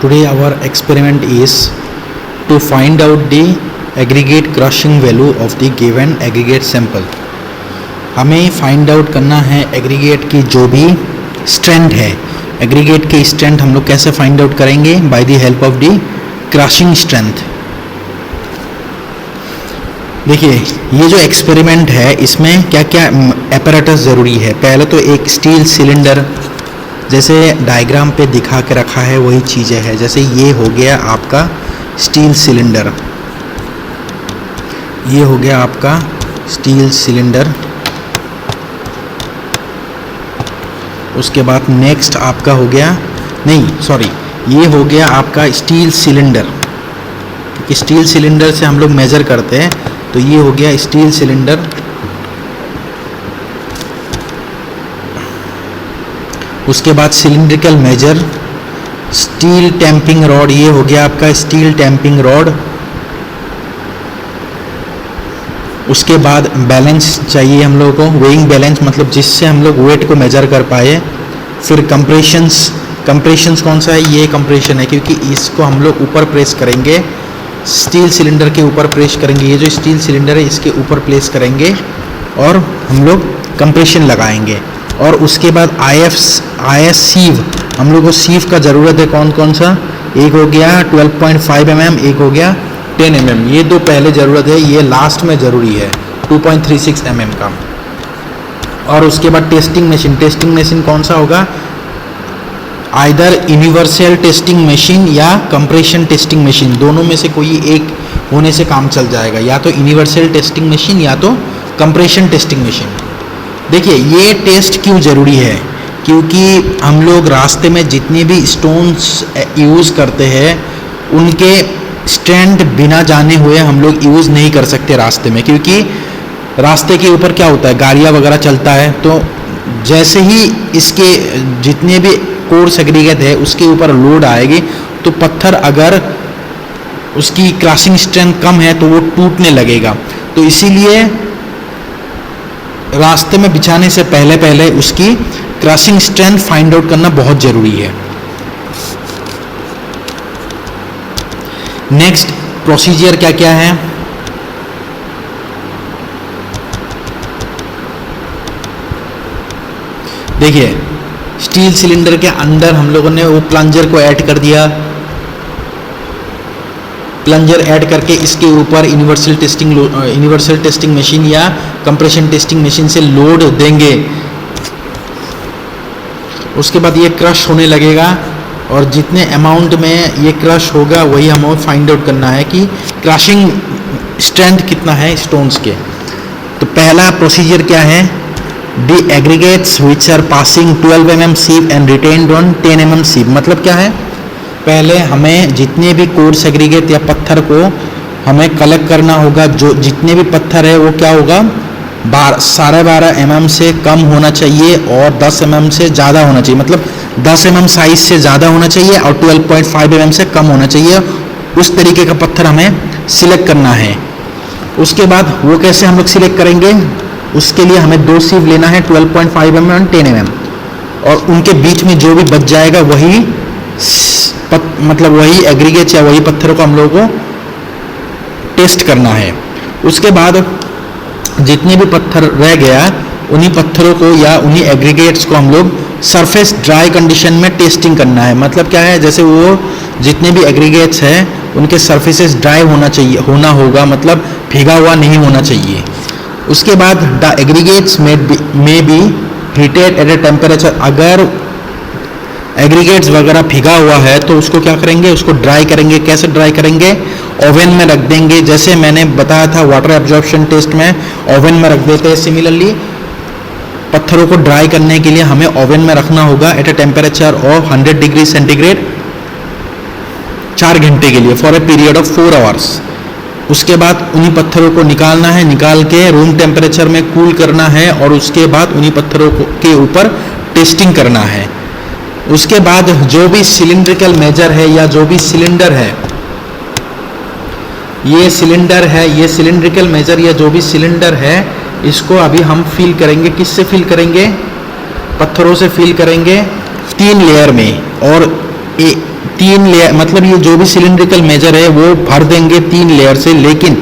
Today our experiment is to find out the aggregate crushing value of the given aggregate sample. हमें find out करना है aggregate की जो भी strength है, एग्रीगेट की स्ट्रेंथ हम लोग कैसे फाइंड आउट करेंगे? Bye the help of the crushing strength. देखिए ये जो एक्सपेरिमेंट है इसमें क्या क्या एपरेटस ज़रूरी है। पहले तो एक स्टील सिलेंडर जैसे डायग्राम पे दिखा के रखा है वही चीज़ें है। जैसे ये हो गया आपका स्टील सिलेंडर, ये हो गया आपका स्टील सिलेंडर। उसके बाद नेक्स्ट आपका हो गया, नहीं सॉरी, ये हो गया आपका स्टील सिलेंडर। स्टील सिलेंडर से हम लोग मेज़र करते हैं, तो ये हो गया स्टील सिलेंडर। उसके बाद cylindrical measure, steel tamping rod, ये हो गया आपका स्टील टैंपिंग रॉड। उसके बाद बैलेंस चाहिए हम लोगों को, वेइंग बैलेंस, मतलब जिससे हम लोग वेट को मेजर कर पाए। फिर कंप्रेशंस कौन सा है? ये कंप्रेशन है, क्योंकि इसको हम लोग ऊपर प्रेस करेंगे, स्टील सिलेंडर के ऊपर प्रेस करेंगे। ये जो स्टील सिलेंडर है इसके ऊपर प्रेस करेंगे और हम लोग कंप्रेशन लगाएंगे। और उसके बाद IS सीव, हम लोग को सीव का ज़रूरत है। कौन कौन सा? एक हो गया 12.5 mm, एक हो गया 10 mm। ये दो पहले ज़रूरत है, ये लास्ट में ज़रूरी है 2.36 mm का। और उसके बाद टेस्टिंग मशीन कौन सा होगा? आइदर यूनिवर्सल टेस्टिंग मशीन या कंप्रेशन टेस्टिंग मशीन, दोनों में से कोई एक होने से काम चल जाएगा, या तो यूनिवर्सल टेस्टिंग मशीन या तो कंप्रेशन टेस्टिंग मशीन। देखिए ये टेस्ट क्यों ज़रूरी है? क्योंकि हम लोग रास्ते में जितने भी स्टोन्स यूज़ करते हैं उनके स्ट्रेंथ बिना जाने हुए हम लोग यूज़ नहीं कर सकते रास्ते में। क्योंकि रास्ते के ऊपर क्या होता है, गाड़ियाँ वगैरह चलता है, तो जैसे ही इसके जितने भी कोर्स एग्रीगेट है उसके ऊपर लोड आएगी तो पत्थर अगर उसकी क्रशिंग स्ट्रेंथ कम है तो वो टूटने लगेगा। तो इसीलिए रास्ते में बिछाने से पहले उसकी क्रशिंग स्ट्रेंथ फाइंड आउट करना बहुत ज़रूरी है। नेक्स्ट प्रोसीजर क्या क्या है? देखिए स्टील सिलेंडर के अंदर हम लोगों ने वो प्लंजर को ऐड कर दिया। प्लंजर ऐड करके इसके ऊपर यूनिवर्सल टेस्टिंग मशीन या कंप्रेशन टेस्टिंग मशीन से लोड देंगे। उसके बाद ये क्रश होने लगेगा और जितने अमाउंट में ये क्रश होगा वही हमें फाइंड आउट करना है कि क्रशिंग स्ट्रेंथ कितना है स्टोन्स के। तो पहला प्रोसीजर क्या है? The aggregates which are passing 12 mm sieve and retained on 10 mm sieve, मतलब क्या है? पहले हमें जितने भी कोर्स एग्रीगेट या पत्थर को हमें कलेक्ट करना होगा। जो जितने भी पत्थर है वो क्या होगा? 12.5 mm से कम होना चाहिए और 10 mm से ज़्यादा होना चाहिए, मतलब 10 mm साइज से ज़्यादा होना चाहिए और 12.5 mm से कम होना चाहिए। उस तरीके का पत्थर हमें सिलेक्ट करना है। उसके बाद वो कैसे हम लोग सिलेक्ट करेंगे? उसके लिए हमें दो सीव लेना है 12.5 mm और 10 mm, और उनके बीच में जो भी बच जाएगा वही मतलब वही एग्रीगेट या वही पत्थरों को हम लोगों को टेस्ट करना है। उसके बाद जितने भी पत्थर रह गया उन्हीं पत्थरों को या उन्हीं एग्रीगेट्स को हम लोग सरफेस ड्राई कंडीशन में टेस्टिंग करना है। मतलब क्या है? जैसे वो जितने भी एग्रीगेट्स हैं उनके सरफेसेस ड्राई होना होगा, मतलब भीगा हुआ नहीं होना चाहिए। उसके बाद the aggregates may be heated at a temperature, अगर एग्रीगेट्स वगैरह भीगा हुआ है तो उसको क्या करेंगे? उसको ड्राई करेंगे। कैसे ड्राई करेंगे? ओवन में रख देंगे। जैसे मैंने बताया था वाटर एब्जॉर्प्शन टेस्ट में ओवन में रख देते हैं, सिमिलरली पत्थरों को ड्राई करने के लिए हमें ओवन में रखना होगा at a temperature of 100 degree centigrade 4 घंटे के लिए, for a period of 4 hours. उसके बाद उन्हीं पत्थरों को निकालना है, निकाल के रूम टेम्परेचर में कूल करना है और उसके बाद उन्हीं पत्थरों के ऊपर टेस्टिंग करना है। उसके बाद जो भी सिलिंड्रिकल मेजर है या जो भी सिलेंडर है, ये सिलेंडर है, ये सिलिंड्रिकल मेजर या जो भी सिलेंडर है, इसको अभी हम फिल करेंगे। किससे फिल करेंगे? पत्थरों से फिल करेंगे 3 लेयर में। और 3 लेयर, मतलब ये जो भी सिलिंड्रिकल मेजर है वो भर देंगे 3 लेयर से, लेकिन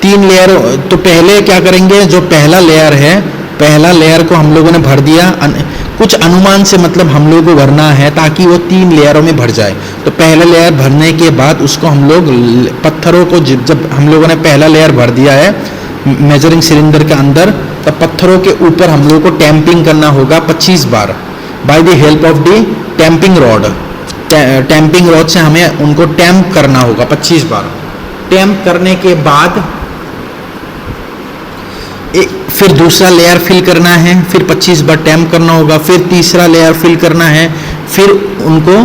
3 लेयर तो पहले क्या करेंगे, जो पहला लेयर है, पहला लेयर को हम लोगों ने भर दिया कुछ अनुमान से, मतलब हम लोगों को भरना है ताकि वो 3 लेयरों में भर जाए। तो पहला लेयर भरने के बाद उसको हम लोग पत्थरों को, जब हम लोगों ने पहला लेयर भर दिया है मेजरिंग सिलेंडर के अंदर, तब पत्थरों के ऊपर हम लोगों को टैंपिंग करना होगा 25 बार by the help of the tamping rod. Tamping rod से हमें उनको टैंप करना होगा 25 बार। टैंप करने के बाद फिर दूसरा लेयर फिल करना है, फिर 25 बार टैंप करना होगा, फिर तीसरा लेयर फिल करना है, फिर उनको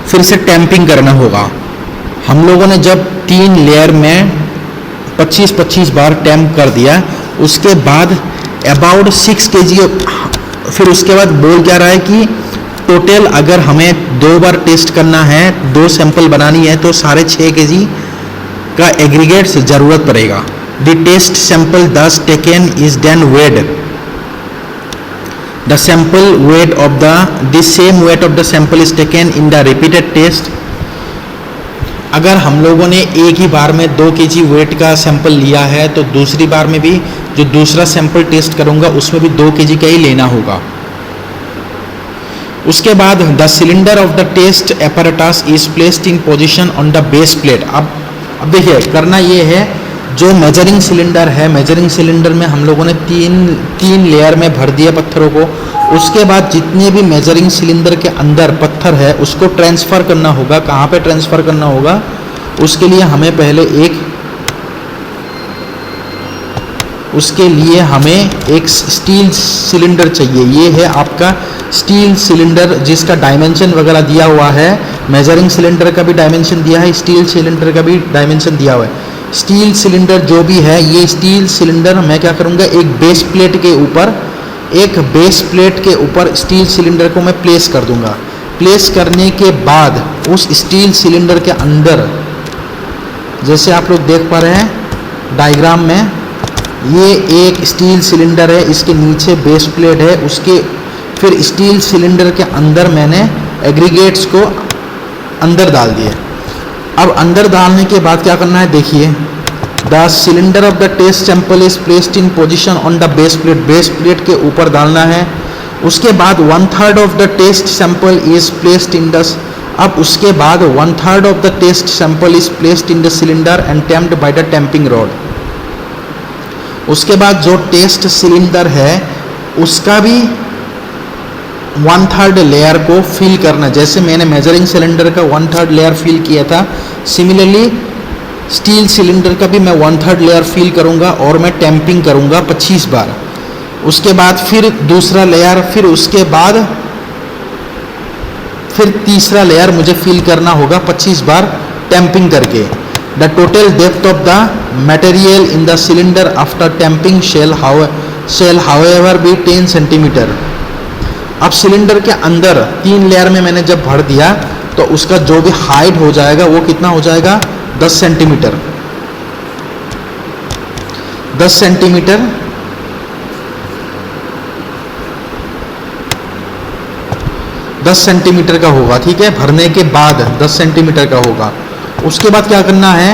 फिर से टैंपिंग करना होगा। हम लोगों ने जब 3 लेयर में 25-25 बार टैंप कर दिया, उसके बाद अबाउट 6 kg, फिर उसके बाद बोल क्या रहा है कि टोटल अगर हमें 2 बार टेस्ट करना है, 2 सैंपल बनानी है, तो 6.5 kg का एग्रीगेट्स ज़रूरत पड़ेगा। The test sample thus taken is then weighed. The sample weight of the same weight of the sample is taken in the repeated test. अगर हम लोगों ने एक ही बार में 2 kg वेट का सैंपल लिया है, तो दूसरी बार में भी जो दूसरा सैंपल टेस्ट करूंगा उसमें भी 2 kg का ही लेना होगा। उसके बाद the cylinder of the test apparatus is placed in position on the base plate. अब देखिए करना ये है, जो मेजरिंग सिलेंडर है, मेजरिंग सिलेंडर में हम लोगों ने तीन लेयर में भर दिया पत्थरों को। उसके बाद जितने भी मेजरिंग सिलेंडर के अंदर पत्थर है उसको ट्रांसफ़र करना होगा। कहाँ पे ट्रांसफ़र करना होगा, उसके लिए हमें एक स्टील सिलेंडर चाहिए। ये है आपका स्टील सिलेंडर जिसका डायमेंशन वगैरह दिया हुआ है। मेजरिंग सिलेंडर का भी डायमेंशन दिया है, स्टील सिलेंडर का भी डायमेंशन दिया हुआ है। स्टील सिलेंडर जो भी है, ये स्टील सिलेंडर मैं क्या करूँगा, एक बेस प्लेट के ऊपर स्टील सिलेंडर को मैं प्लेस कर दूंगा। प्लेस करने के बाद उस स्टील सिलेंडर के अंदर, जैसे आप लोग देख पा रहे हैं डायग्राम में, ये एक स्टील सिलेंडर है, इसके नीचे बेस प्लेट है, उसके फिर स्टील सिलेंडर के अंदर मैंने एग्रीगेट्स को अंदर डाल दिए। अब अंदर डालने के बाद क्या करना है, देखिए the cylinder of the test sample is placed in position on the base plate. Base plate के ऊपर डालना है। उसके बाद 1/3 of the test sample is placed in the, अब उसके बाद 1/3 of the test sample is placed in the cylinder and tamped by the tamping rod. उसके बाद जो टेस्ट सिलेंडर है उसका भी 1/3 लेयर को फिल करना। जैसे मैंने मेजरिंग सिलेंडर का 1/3 लेयर फिल किया था, सिमिलरली स्टील सिलेंडर का भी मैं 1/3 लेयर फिल करूंगा और मैं टैम्पिंग करूंगा 25 बार। उसके बाद फिर दूसरा लेयर, फिर उसके बाद फिर तीसरा लेयर मुझे फिल करना होगा 25 बार टैम्पिंग करके। The total depth of the material in the cylinder after tamping shall however be 10 centimetre. अब सिलेंडर के अंदर 3 लेयर में मैंने जब भर दिया तो उसका जो भी हाइट हो जाएगा वो कितना हो जाएगा, 10 सेंटीमीटर। 10 सेंटीमीटर का होगा, ठीक है। भरने के बाद 10 सेंटीमीटर का होगा। उसके बाद क्या करना है,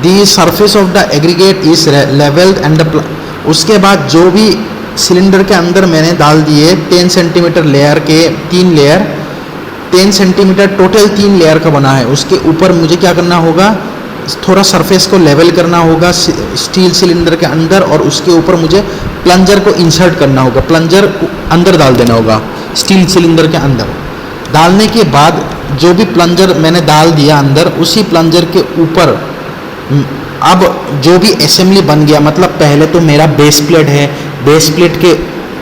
the surface of the aggregate is levelled and the, उसके बाद जो भी सिलेंडर के अंदर मैंने डाल दिए 10 सेंटीमीटर लेयर के 3 लेयर, 10 सेंटीमीटर टोटल 3 लेयर का बना है। उसके ऊपर मुझे क्या करना होगा, थोड़ा सरफेस को लेवल करना होगा स्टील सिलेंडर के अंदर, और उसके ऊपर मुझे प्लंजर को इंसर्ट करना होगा। प्लंजर अंदर डाल देना होगा स्टील सिलेंडर के अंदर। डालने के बाद जो भी प्लंजर मैंने डाल दिया अंदर, उसी प्लंजर के ऊपर अब जो भी असेंबली बन गया, मतलब पहले तो मेरा बेस प्लेट है, बेस प्लेट के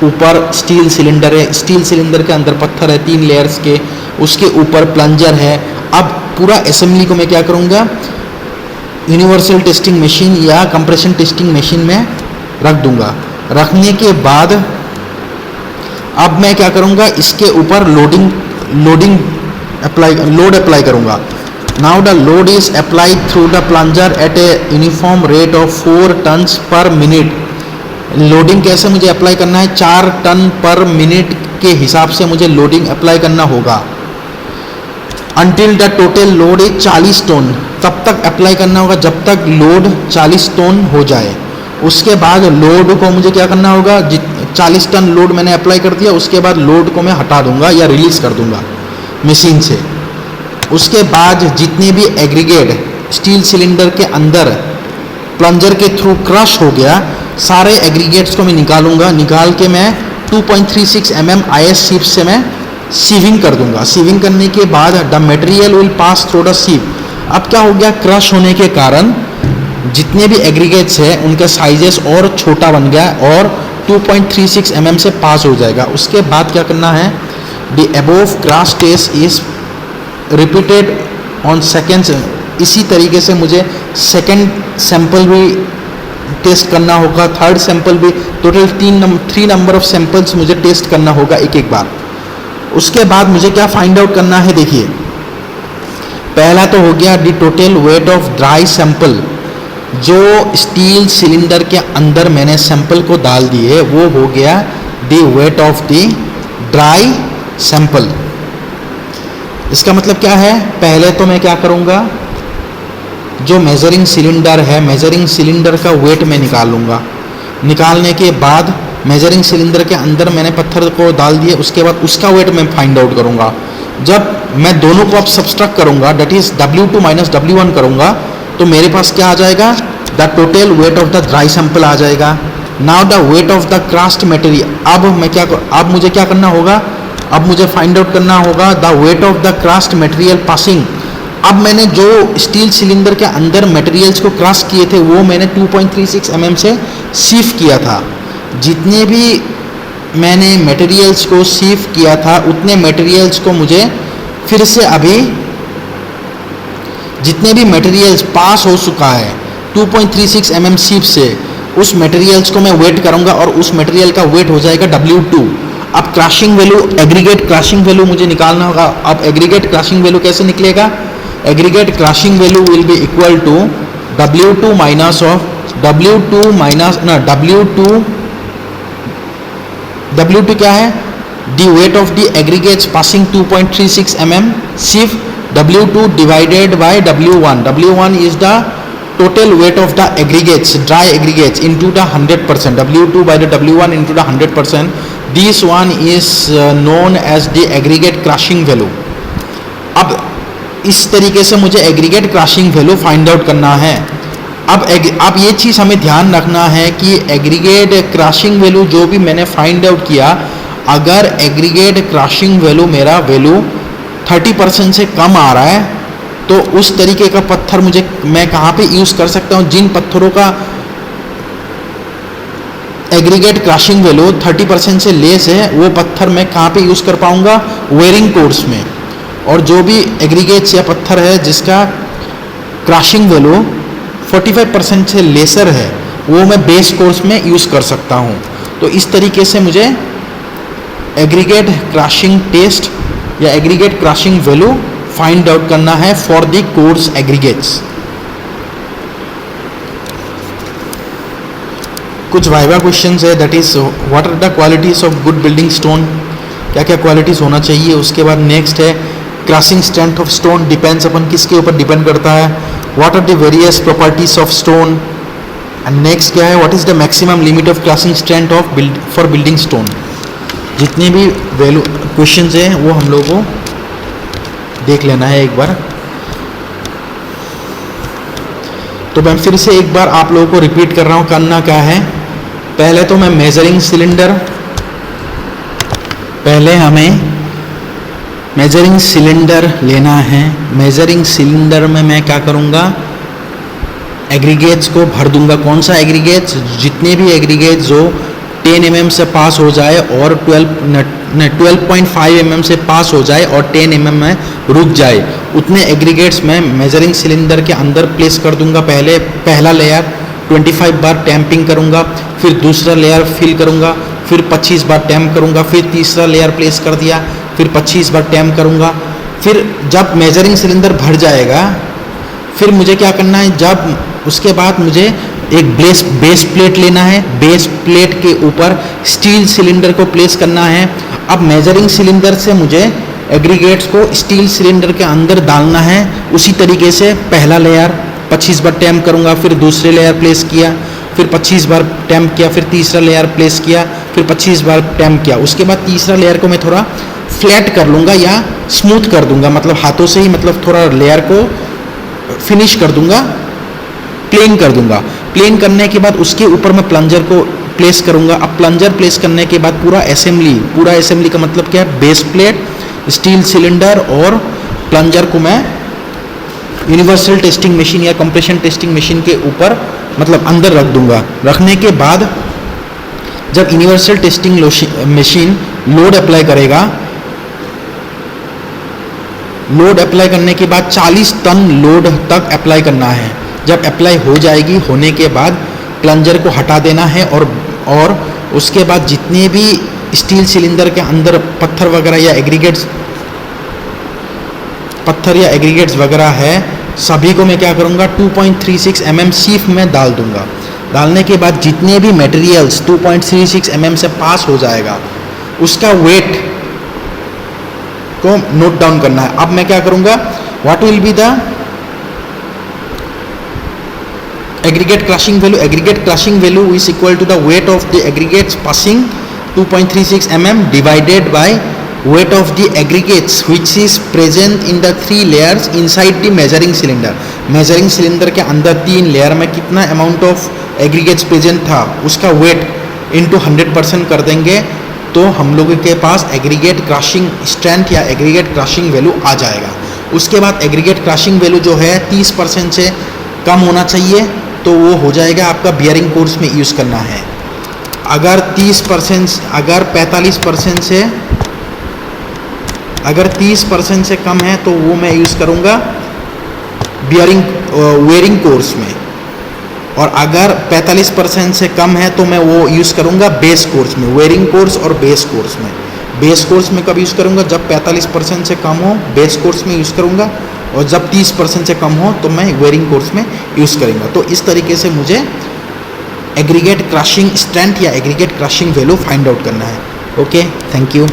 ऊपर स्टील सिलेंडर है, स्टील सिलेंडर के अंदर पत्थर है 3 लेयर्स के, उसके ऊपर प्लंजर है। अब पूरा असेंबली को मैं क्या करूँगा, यूनिवर्सल टेस्टिंग मशीन या कंप्रेशन टेस्टिंग मशीन में रख दूंगा। रखने के बाद अब मैं क्या करूँगा, इसके ऊपर लोड अप्लाई करूँगा। Now the load is applied through the plunger at a uniform rate of 4 tons per minute. Loading कैसे मुझे अप्लाई करना है, 4 टन पर मिनट के हिसाब से मुझे लोडिंग अप्लाई करना होगा। Until the total load is 40 ton, तब तक अप्लाई करना होगा जब तक लोड 40 टन हो जाए। उसके बाद लोड को मुझे क्या करना होगा, 40 टन लोड मैंने अप्लाई कर दिया, उसके बाद लोड को मैं हटा दूंगा या रिलीज कर दूंगा मशीन से। उसके बाद जितने भी एग्रीगेट स्टील सिलेंडर के अंदर प्लंजर के थ्रू क्रश हो गया, सारे एग्रीगेट्स को मैं निकालूंगा। निकाल के मैं 2.36 mm IS सीप से मैं सीविंग कर दूंगा। सीविंग करने के बाद the material will pass through the ship. अब क्या हो गया, क्रश होने के कारण जितने भी एग्रीगेट्स है उनका साइजेस और छोटा बन गया और 2.36 mm से पास हो जाएगा। उसके बाद क्या करना है, the above crush test is repeated on seconds. इसी तरीके से मुझे सेकेंड सैंपल भी टेस्ट करना होगा, थर्ड सैंपल भी, टोटल 3 नंबर ऑफ सैंपल्स मुझे टेस्ट करना होगा एक एक बार। उसके बाद मुझे क्या फाइंड आउट करना है, देखिए पहला तो हो गया the total weight of dry sample. जो स्टील सिलेंडर के अंदर मैंने सैंपल को डाल दिए वो हो गया the weight of the dry sample. इसका मतलब क्या है, पहले तो मैं क्या करूँगा, जो मेजरिंग सिलेंडर है मेजरिंग सिलेंडर का वेट मैं निकाल लूँगा। निकालने के बाद मेजरिंग सिलेंडर के अंदर मैंने पत्थर को डाल दिए, उसके बाद उसका वेट मैं फाइंड आउट करूँगा। जब मैं दोनों को अब सब्सट्रैक्ट करूँगा, date is W2 minus W1 करूँगा, तो मेरे पास क्या आ जाएगा, the total weight of the dry sample आ जाएगा। Now the weight of the crust material. अब मुझे क्या करना होगा, अब मुझे फाइंड आउट करना होगा the weight of the crust material passing. अब मैंने जो स्टील सिलेंडर के अंदर मटेरियल्स को क्रश किए थे वो मैंने 2.36 mm से सीव किया था। जितने भी मैंने मटेरियल्स को सीव किया था उतने मटेरियल्स को मुझे फिर से अभी जितने भी मटेरियल्स पास हो चुका है 2.36 mm सीव से, उस मटेरियल्स को मैं वेट करूंगा और उस मटेरियल का वेट हो जाएगा W2। अब crushing value, aggregate crushing value मुझे निकालना होगा। अब एग्रीगेट क्रशिंग वैल्यू कैसे निकलेगा, aggregate crushing value will be equal to W2 minus of W2 क्या है, the weight of the aggregates passing 2.36 mm सिर्फ W2 divided by W1। W1 is the total weight of the aggregates, dry aggregates into the 100%, W2 by the W1 into the 100%. This one is known as the aggregate crushing value. अब इस तरीके से मुझे aggregate crushing value find out करना है। अब ये चीज़ हमें ध्यान रखना है कि aggregate crushing value जो भी मैंने find out किया, अगर aggregate crushing value मेरा value 30% से कम आ रहा है तो उस तरीके का पत्थर मैं कहाँ पे यूज़ कर सकता हूँ, जिन पत्थरों का एग्रीगेट क्रशिंग वैल्यू 30% से लेस है वो पत्थर मैं कहाँ पे यूज़ कर पाऊँगा, वेयरिंग कोर्स में। और जो भी एग्रीगेट्स या पत्थर है जिसका क्रशिंग वैल्यू 45% से लेसर है वो मैं बेस कोर्स में यूज़ कर सकता हूँ। तो इस तरीके से मुझे एग्रीगेट क्रशिंग टेस्ट या aggregate crushing value find out करना है फॉर द कोर्स एग्रीगेट्स। कुछ वाइवा क्वेश्चंस है, that is what are the qualities of good building stone, क्या क्या क्वालिटीज होना चाहिए। उसके बाद नेक्स्ट है crushing strength of stone depends upon किसके ऊपर डिपेंड करता है, what are the various properties of stone. And next क्या है, what is the maximum limit of crushing strength of for building stone. जितने भी वैल्यू क्वेश्चंस हैं वो हम लोगों को देख लेना है एक बार। तो मैं फिर से एक बार आप लोगों को रिपीट कर रहा हूँ, करना क्या है, पहले तो मैं मेजरिंग सिलेंडर, पहले हमें मेजरिंग सिलेंडर लेना है। मेजरिंग सिलेंडर में मैं क्या करूँगा, एग्रीगेट्स को भर दूंगा। कौन सा एग्रीगेट्स, जितने भी एग्रीगेट्स जो 10 mm से पास हो जाए और 12.5 mm से पास हो जाए और 10 mm में रुक जाए, उतने एग्रीगेट्स मैं मेजरिंग सिलेंडर के अंदर प्लेस कर दूंगा। पहला लेयर 25 बार टैंपिंग करूंगा, फिर दूसरा लेयर फिल करूंगा, फिर 25 बार टैम्प करूंगा, फिर तीसरा लेयर प्लेस कर दिया, फिर 25 बार टैम्प करूंगा। फिर जब मेजरिंग सिलेंडर भर जाएगा फिर मुझे क्या करना है, जब उसके बाद मुझे एक बेस प्लेट लेना है, बेस प्लेट के ऊपर स्टील सिलेंडर को प्लेस करना है। अब मेजरिंग सिलेंडर से मुझे एग्रीगेट्स को स्टील सिलेंडर के अंदर डालना है। उसी तरीके से पहला लेयर 25 बार टैप करूँगा, फिर दूसरे लेयर प्लेस किया, फिर 25 बार टैप किया, फिर तीसरा लेयर प्लेस किया, फिर 25 बार टैप किया। उसके बाद तीसरा लेयर को मैं थोड़ा फ्लैट कर लूँगा या स्मूथ कर दूंगा, मतलब हाथों से ही, मतलब थोड़ा लेयर को फिनिश कर दूंगा, प्लेन कर दूंगा। प्लेन करने के बाद उसके ऊपर मैं प्लंजर को प्लेस करूंगा। अब प्लंजर प्लेस करने के बाद पूरा असेंबली का मतलब क्या है, बेस प्लेट, स्टील सिलेंडर और प्लंजर को मैं यूनिवर्सल टेस्टिंग मशीन या कंप्रेशन टेस्टिंग मशीन के ऊपर, मतलब अंदर रख दूंगा। रखने के बाद जब universal testing machine load apply करेगा, लोड अप्लाई करने के बाद 40 टन लोड तक अप्लाई करना है। जब अप्लाई हो जाएगी, होने के बाद प्लंजर को हटा देना है और उसके बाद जितने भी स्टील सिलेंडर के अंदर पत्थर वगैरह या एग्रीगेट्स वगैरह है, सभी को मैं क्या करूँगा 2.36 mm शीफ में डाल दूंगा। डालने के बाद जितने भी मटेरियल्स 2.36 mm से पास हो जाएगा, उसका वेट को नोट डाउन करना है। अब मैं क्या करूँगा, what will be the aggregate crushing value? Aggregate crushing value is equal to the weight of the aggregates passing 2.36 mm divided by weight of the aggregates which is present in the 3 layers inside the measuring cylinder. measuring cylinder के अंदर 3 layer में कितना amount of aggregates present था, उसका weight into 100% कर देंगे, तो हम लोगों के पास एग्रीगेट क्रशिंग स्ट्रेंथ या एग्रीगेट क्रशिंग वैल्यू आ जाएगा। उसके बाद एग्रीगेट क्रशिंग वैल्यू जो है 30% से कम होना चाहिए, तो वो हो जाएगा आपका बियरिंग कोर्स में यूज़ करना है। अगर 30% से कम है तो वो मैं यूज़ करूँगा वेयरिंग कोर्स में, और अगर 45% से कम है तो मैं वो यूज़ करूँगा बेस कोर्स में। वेयरिंग कोर्स और बेस कोर्स में, बेस कोर्स में कब यूज़ करूँगा, जब 45% से कम हो बेस कोर्स में यूज़ करूँगा, और जब 30% से कम हो तो मैं वेयरिंग कोर्स में यूज़ करूँगा। तो इस तरीके से मुझे एग्रीगेट क्रशिंग स्ट्रेंथ या aggregate crushing value find out करना है। Okay, thank you.